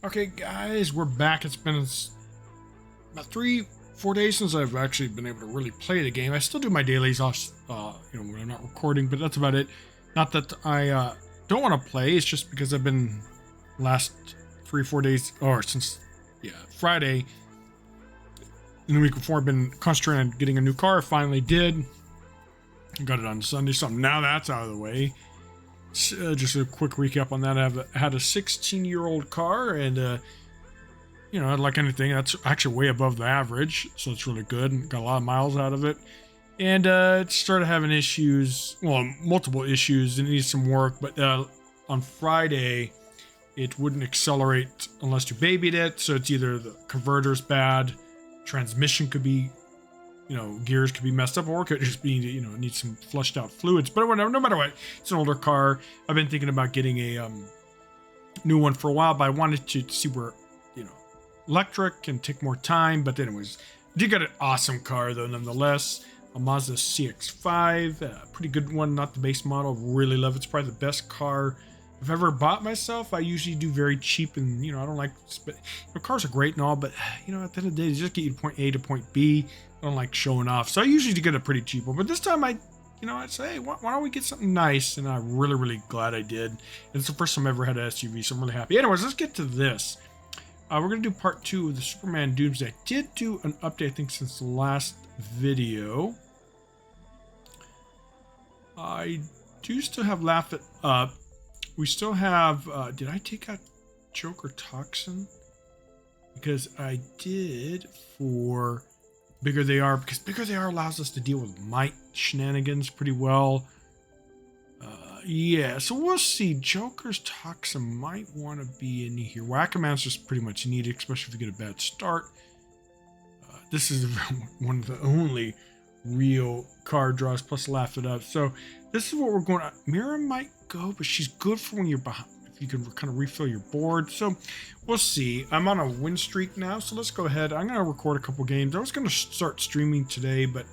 Okay, guys, we're back. It's been about 3-4 days since I've actually been able to really play the game. I still do my dailies off, when I'm not recording, but that's about it. Not that I don't want to play. It's just because I've been last 3-4 days, or since Friday, and the week before, I've been concentrating on getting a new car. I finally did. I got it on Sunday, so now that's out of the way. Just a quick recap on that. I had a 16-year-old car, and like anything, that's actually way above the average, so it's really good. Got a lot of miles out of it, and it started having issues. Well, multiple issues. It needs some work, but on Friday, it wouldn't accelerate unless you babied it. So it's either the converter's bad, transmission could be, gears could be messed up, or it could just be, need some flushed out fluids. But whatever, no matter what, it's an older car. I've been thinking about getting a new one for a while, but I wanted to see where, electric can take more time. But anyways, I did get an awesome car though, nonetheless. A Mazda CX-5, pretty good one, not the base model. Really love it. It's probably the best car I've ever bought myself. I usually do very cheap, and I don't like. Cars are great and all, but at the end of the day, they just get you to point A to point B. I don't like showing off, so I usually get a pretty cheap one. But this time, I'd say, hey, why don't we get something nice? And I'm really, really glad I did. And it's the first time I ever had an SUV, so I'm really happy. Anyways, let's get to this. We're gonna do part 2 of the Superman Doomsday. I did do an update, I think, since the last video. I do still have Laugh It Up. We still have, did I take out Joker Toxin? Because I did for Bigger They Are, because Bigger They Are allows us to deal with might shenanigans pretty well. Yeah, so we'll see. Joker's Toxin might want to be in here. Whack-A-Man's just pretty much needed, especially if you get a bad start. This is one of the only real card draws, plus Laugh It Up. So this is what we're going to. Mira might go, but she's good for when you're behind, if you can kind of refill your board. So we'll see. I'm on a win streak now, so let's go ahead. I'm going to record a couple games. I was going to start streaming today, but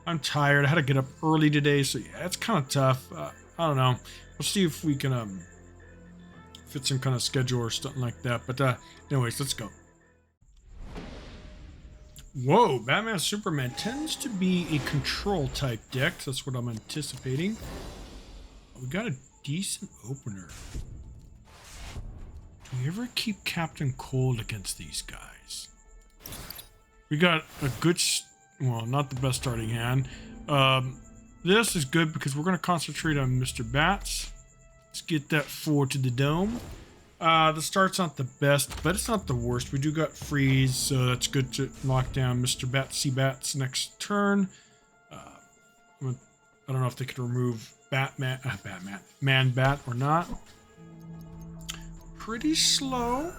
I'm tired. I had to get up early today, so yeah, it's kind of tough. I don't know. We'll see if we can fit some kind of schedule or something like that. But anyways, let's go. Whoa, Batman Superman tends to be a control type deck. That's what I'm anticipating. We got a decent opener. Do we ever keep Captain Cold against these guys? We got a good, well, not the best starting hand. This is good because we're going to concentrate on Mr. Bats. Let's get that 4 to the dome. The start's not the best, but it's not the worst. We do got freeze, so that's good to lock down Mr. Bats next turn. I don't know if they could remove Man-Bat or not. Pretty slow.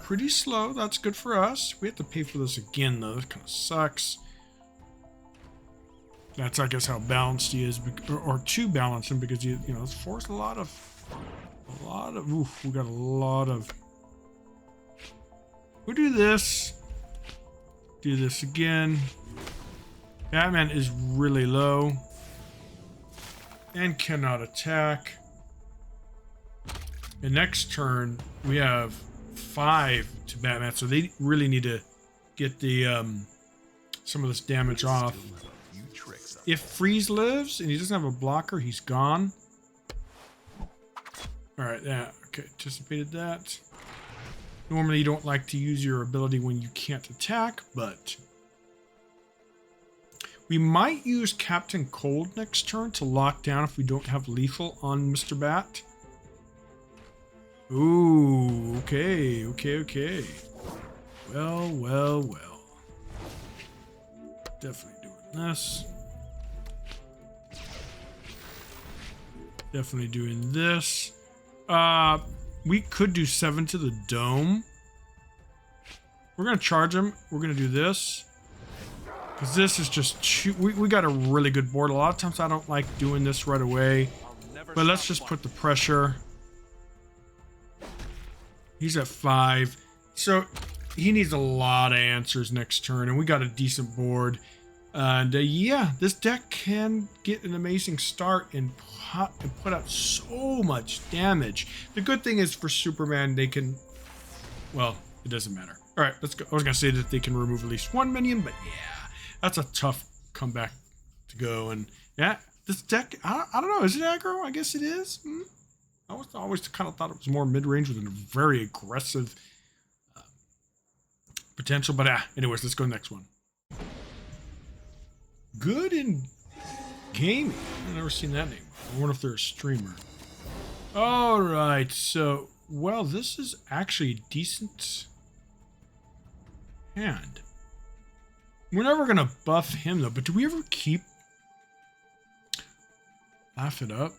That's good for us. We have to pay for this again, though. That kind of sucks. That's, I guess, how balanced he is, or to balance him, because it's forced a lot of. Oof, we got a lot of. We'll do this. Do this again. Batman is really low and cannot attack. And next turn we have 5 to Batman, so they really need to get the some of this damage off. If Freeze lives and he doesn't have a blocker, he's gone. Alright, yeah, okay, anticipated that. Normally you don't like to use your ability when you can't attack, but we might use Captain Cold next turn to lock down if we don't have lethal on Mr. Bat. Ooh, okay. Well. Definitely doing this. Definitely doing this. We could do 7 to the dome. We're going to charge him. We're going to do this. Because this is just... We got a really good board. A lot of times I don't like doing this right away. But let's just put the pressure. He's at 5. So he needs a lot of answers next turn. And we got a decent board. And yeah, this deck can get an amazing start and put out so much damage. The good thing is for Superman, they can, well, It doesn't matter. All right, let's go. I was going to say that they can remove at least one minion, but yeah, that's a tough comeback to go. And yeah, this deck, I don't know. Is it aggro? I guess it is. I always kind of thought it was more mid-range with a very aggressive potential. But anyways, let's go next one. Good in gaming. I've never seen that name. I wonder if they're a streamer. All right, so, well, this is actually a decent hand. We're never going to buff him, though, but do we ever keep Laugh It Up?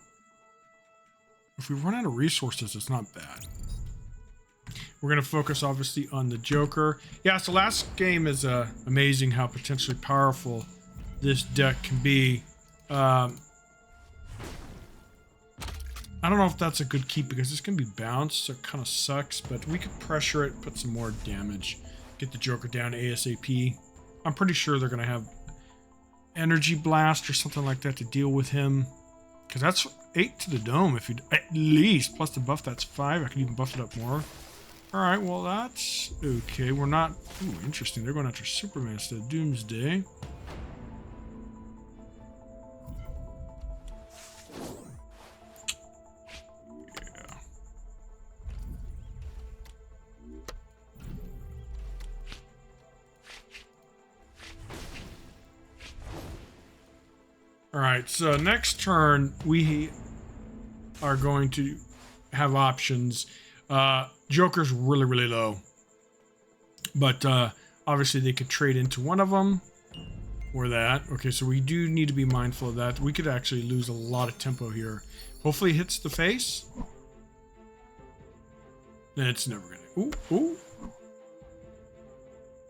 If we run out of resources, it's not bad. We're going to focus, obviously, on the Joker. Yeah, so last game is amazing how potentially powerful this deck can be. I don't know if that's a good keep because it's going to be bounced, so it kind of sucks, but we could pressure it, put some more damage, get the Joker down ASAP. I'm pretty sure they're going to have Energy Blast or something like that to deal with him, because that's 8 to the dome if you at least, plus the buff, that's 5. I can even buff it up more. All right, well, that's okay. We're not... Ooh, interesting. They're going after Superman instead of Doomsday. Alright, so next turn, we are going to have options. Joker's really, really low. But obviously they could trade into one of them. Or that. Okay, so we do need to be mindful of that. We could actually lose a lot of tempo here. Hopefully it hits the face. It's never gonna... Ooh, ooh.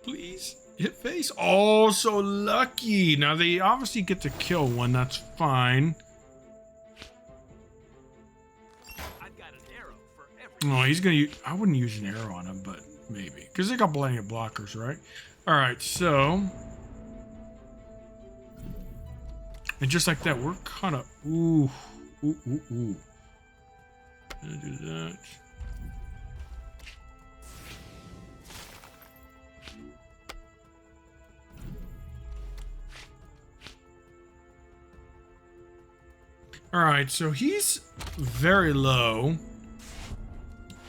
Please. Hit face. Oh, so lucky. Now they obviously get to kill one. That's fine. I've got an arrow for every... Oh, he's gonna use... I wouldn't use an arrow on him, but maybe. Because they got plenty of blockers, right? Alright, so... And just like that, we're kind of... Ooh. Ooh, ooh, ooh. Gonna do that. Alright, so he's very low.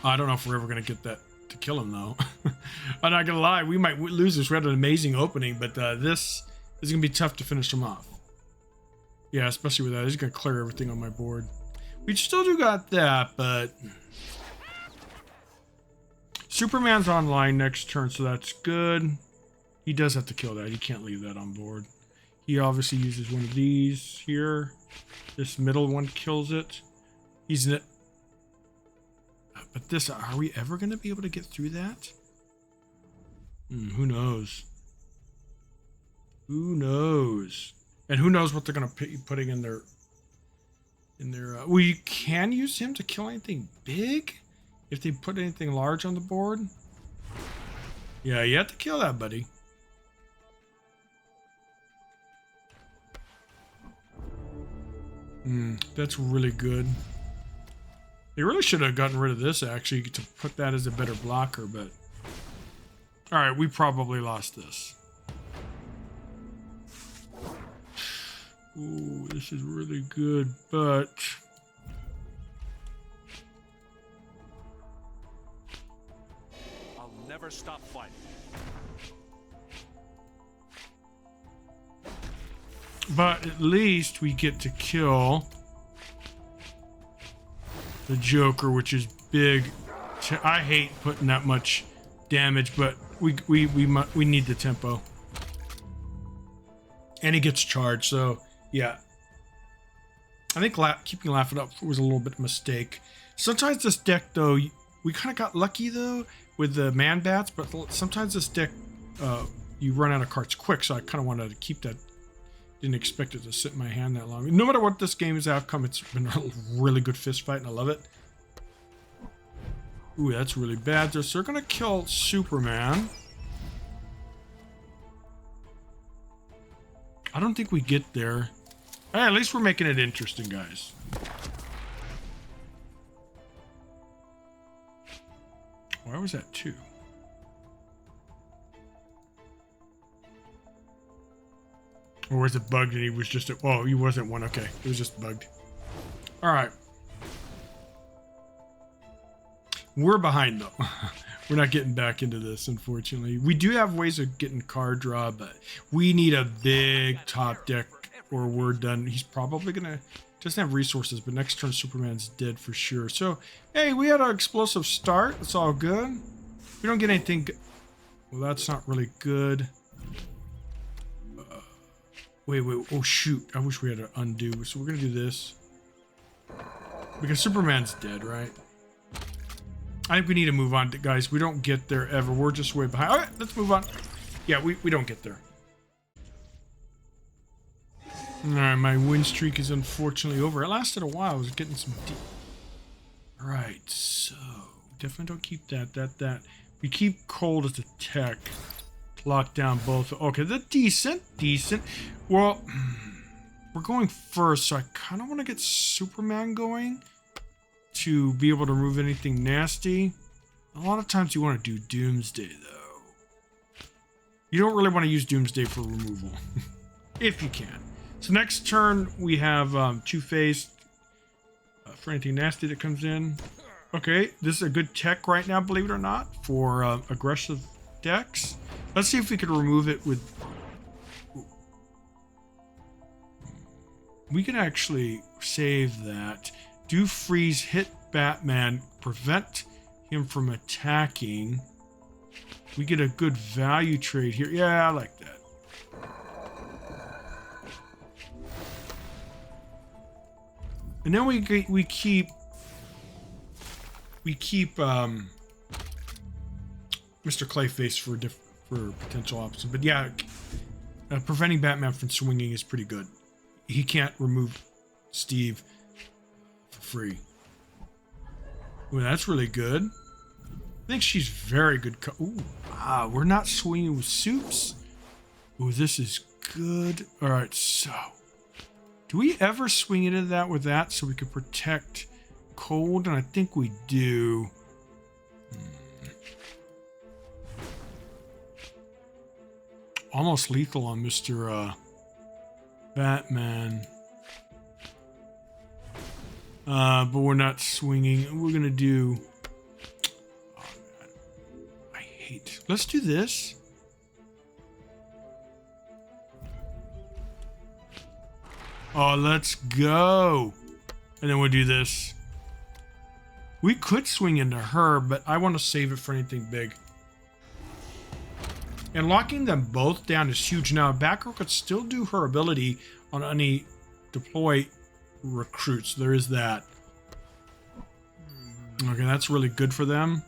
I don't know if we're ever going to get that to kill him, though. I'm not going to lie, we might lose this. We had an amazing opening, but this is going to be tough to finish him off. Yeah, especially with that. He's going to clear everything on my board. We still do got that, but... Superman's online next turn, so that's good. He does have to kill that. He can't leave that on board. He obviously uses one of these here. This middle one kills it. He's in it. But this, are we ever going to be able to get through that? Who knows? Who knows? And who knows what they're going to be putting in their... we can use him to kill anything big? If they put anything large on the board? Yeah, you have to kill that, buddy. That's really good. They really should have gotten rid of this, actually, to put that as a better blocker, but... Alright, we probably lost this. Ooh, this is really good, but... I'll never stop fighting. But at least we get to kill the Joker, which is big. I hate putting that much damage, but we need the tempo. And he gets charged, so yeah. I think keeping Laugh It Up was a little bit of a mistake. Sometimes this deck, though, we kind of got lucky, though, with the Man Bats, but sometimes this deck, you run out of cards quick, so I kind of wanted to keep that. Didn't expect it to sit in my hand that long. No matter what this game's outcome, it's been a really good fist fight, and I love it. Ooh, that's really bad. So they're going to kill Superman. I don't think we get there. Hey, at least we're making it interesting, guys. Why was that 2? Or was it bugged and he was just oh, he wasn't one. Okay, it was just bugged. All right. We're behind though. We're not getting back into this, unfortunately. We do have ways of getting card draw, but we need a big top deck or we're done. He's probably gonna doesn't have resources, but next turn Superman's dead for sure. So hey, we had an explosive start. It's all good. We don't get anything. Well, that's not really good. Wait. Oh shoot! I wish we had an undo. So we're gonna do this because Superman's dead, right? I think we need to move on, guys. We don't get there ever. We're just way behind. All right, let's move on. Yeah, we don't get there. All right, my win streak is unfortunately over. It lasted a while. I was getting some deep. All right, so definitely don't keep that. We keep cold as a tech. Lock down both. Okay, that's decent. Well, we're going first, so I kind of want to get Superman going to be able to remove anything nasty. A lot of times you want to do Doomsday, though. You don't really want to use Doomsday for removal, if you can. So next turn, we have Two-Face for anything nasty that comes in. Okay, this is a good tech right now, believe it or not, for aggressive decks. Let's see if we could remove it with... We can actually save that. Do freeze, hit Batman, prevent him from attacking. We get a good value trade here. Yeah, I like that. And then we keep Mr. Clayface for potential options. But yeah, preventing Batman from swinging is pretty good. He can't remove Steve for free. Ooh, that's really good. I think she's very good. Ooh, we're not swinging with Soups. Ooh, this is good. All right, so do we ever swing into that with that so we can protect Cold? And I think we do. Almost lethal on Mr. Batman. But we're not swinging. We're gonna do... Oh, man. I hate... Let's do this. Oh, let's go. And then we'll do this. We could swing into her, but I want to save it for anything big. And locking them both down is huge. Now, Batgirl could still do her ability on any deploy recruits. There is that. Okay, that's really good for them.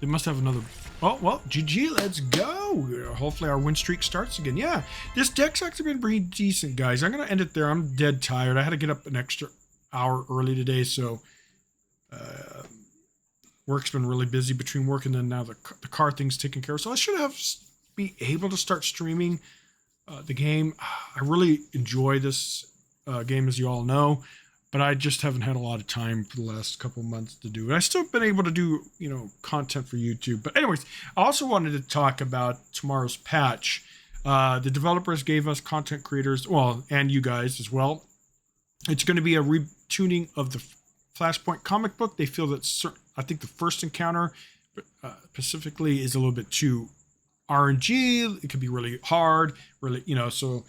They must have another... Oh, well, GG, let's go. Hopefully our win streak starts again. Yeah, this deck's actually been pretty decent, guys. I'm going to end it there. I'm dead tired. I had to get up an extra hour early today, so... work's been really busy between work and then now the car thing's taken care of. So I should be able to start streaming the game. I really enjoy this game, as you all know, but I just haven't had a lot of time for the last couple of months to do it. I've still been able to do, content for YouTube. But anyways, I also wanted to talk about tomorrow's patch. The developers gave us content creators, well, and you guys as well. It's going to be a retuning of the Flashpoint comic book. They feel that I think the first encounter specifically is a little bit too RNG. It could be really hard, really, so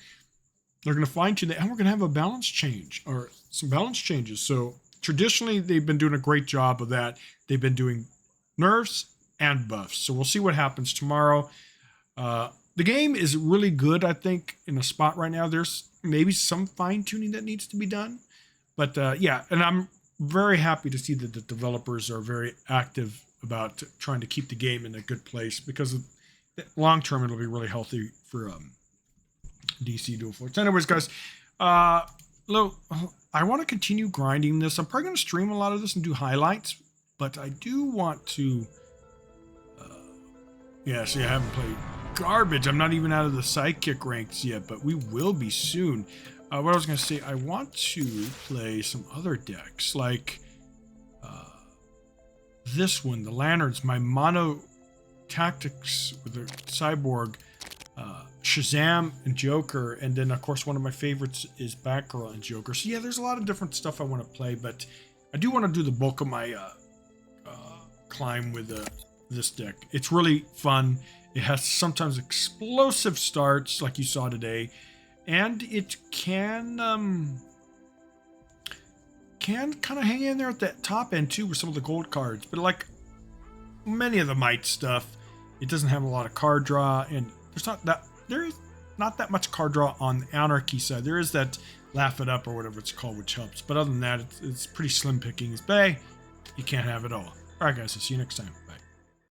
they're going to fine tune that, and we're going to have a balance change or some balance changes. So traditionally, they've been doing a great job of that. They've been doing nerfs and buffs. So we'll see what happens tomorrow. The game is really good, I think, in a spot right now. There's maybe some fine tuning that needs to be done, but yeah, and I'm very happy to see that the developers are very active about trying to keep the game in a good place, because long term it'll be really healthy for DC Dual Force. Anyways, guys, look, I want to continue grinding this. I'm probably going to stream a lot of this and do highlights, but I do want to. Yeah, see, I haven't played garbage. I'm not even out of the sidekick ranks yet, but we will be soon. What I was going to say, I want to play some other decks, like this one, the Lanterns, my mono tactics with the Cyborg Shazam and Joker, and then of course one of my favorites is Batgirl and Joker. So yeah, there's a lot of different stuff I want to play, but I do want to do the bulk of my climb with this deck. It's really fun. It has sometimes explosive starts like you saw today, and it can kind of hang in there at that top end too with some of the gold cards. But like many of the Might stuff, it doesn't have a lot of card draw, and there's not that much card draw on the Anarchy side. There is that Laugh It Up or whatever it's called, which helps. But other than that, it's pretty slim pickings. But hey, you can't have it all. All right, guys, I'll see you next time.